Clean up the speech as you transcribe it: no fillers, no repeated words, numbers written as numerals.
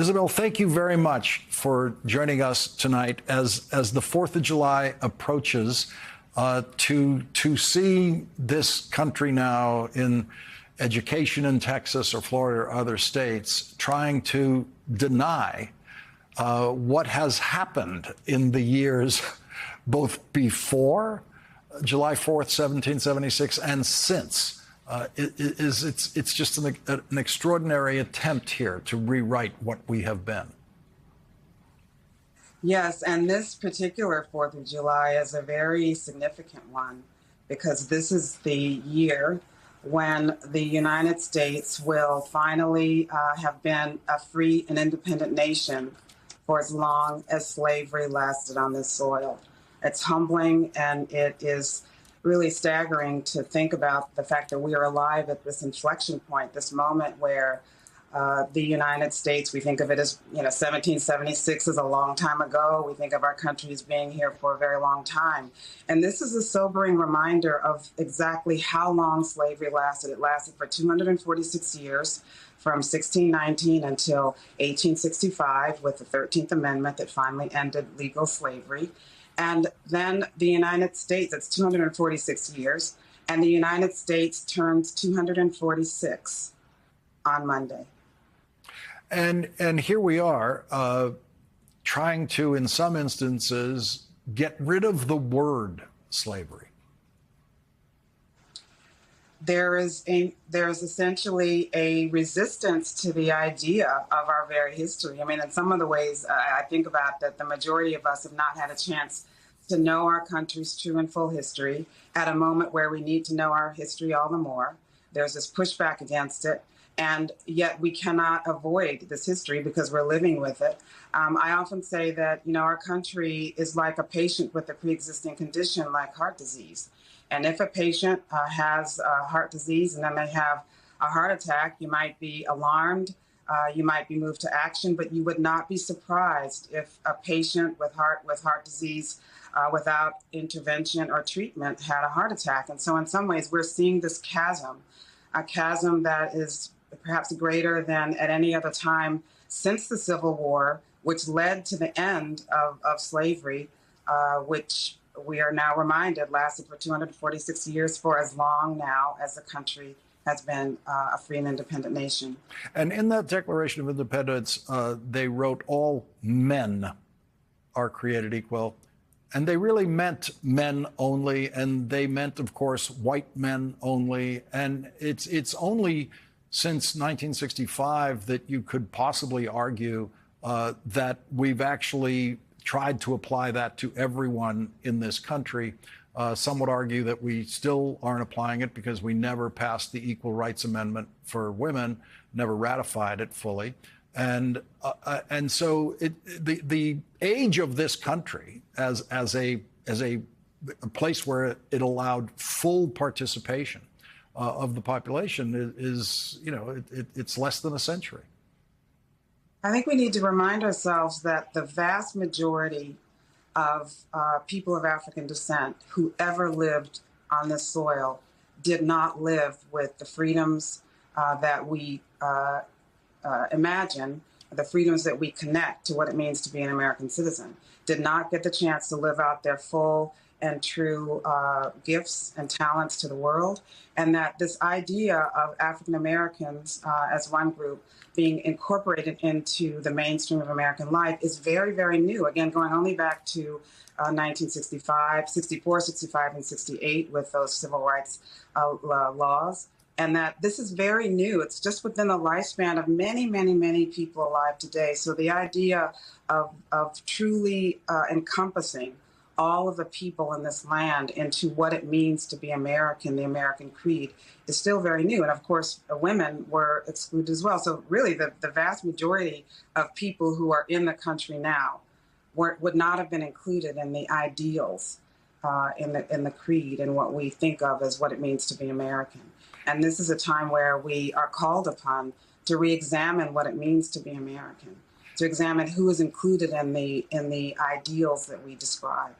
Isabel, thank you very much for joining us tonight as the 4th of July approaches, to see this country now in education in Texas or Florida or other states trying to deny what has happened in the years both before July 4th, 1776, and since. It's just an extraordinary attempt here to rewrite what we have been. Yes, and this particular 4th of July is a very significant one because this is the year when the United States will finally have been a free and independent nation for as long as slavery lasted on this soil. It's humbling, and it is really staggering to think about the fact that we are alive at this inflection point, this moment where the United States, we think of it as, 1776 is a long time ago. We think of our country as being here for a very long time. And this is a sobering reminder of exactly how long slavery lasted. It lasted for 246 years, from 1619 until 1865, with the 13th Amendment that finally ended legal slavery. And then the United States, it's 246 years, and the United States turns 246 on Monday. And here we are trying to, in some instances, get rid of the word slavery. There is essentially a resistance to the idea of our very history. I mean, in some of the ways I think about that, the majority of us have not had a chance to know our country's true and full history at a moment where we need to know our history all the more. There's this pushback against it, and yet we cannot avoid this history because we're living with it. I often say that, our country is like a patient with a pre-existing condition like heart disease. And if a patient has heart disease and then they have a heart attack, you might be alarmed, you might be moved to action, but you would not be surprised if a patient with heart disease without intervention or treatment had a heart attack. And so in some ways, we're seeing this chasm, a chasm that is perhaps greater than at any other time since the Civil War, which led to the end of slavery, which we are now reminded lasted for 246 years, for as long now as the country has been a free and independent nation. And in that Declaration of Independence, they wrote all men are created equal. And they really meant men only. And they meant, of course, white men only. And it's only since 1965 that you could possibly argue that we've actually tried to apply that to everyone in this country. Some would argue that we still aren't applying it because we never passed the Equal Rights Amendment for women, never ratified it fully. And so the age of this country as a place where it allowed full participation of the population is it's less than a century. I think we need to remind ourselves that the vast majority of people of African descent who ever lived on this soil did not live with the freedoms that we imagine, the freedoms that we connect to what it means to be an American citizen, did not get the chance to live out their full and true gifts and talents to the world, and that this idea of African Americans as one group being incorporated into the mainstream of American life is very, very new. Again, going only back to 1965, 64, 65, and 68 with those civil rights laws. And that this is very new. It's just within the lifespan of many, many, many people alive today. So the idea of truly encompassing all of the people in this land into what it means to be American, the American creed, is still very new. And of course, women were excluded as well. So really, the vast majority of people who are in the country now would not have been included in the ideals in the creed and what we think of as what it means to be American. And this is a time where we are called upon to re-examine what it means to be American, to examine who is included in the ideals that we describe.